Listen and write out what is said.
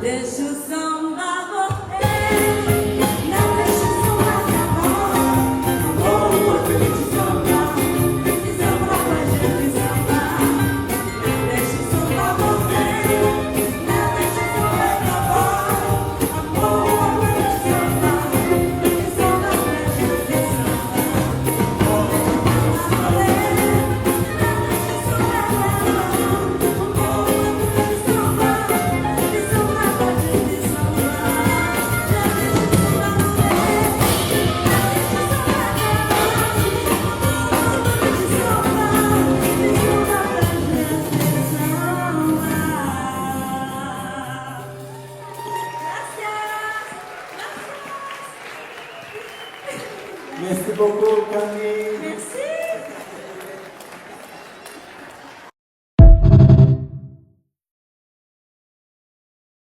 Deixa o samba morrer, não deixa o samba acabar. Amor, gente samba, esse samba pra gente sambar. Deixa o samba morrer, não deixa o samba acabar. Amor, gente samba, esse samba pra gente sambar. Merci beaucoup, Camille.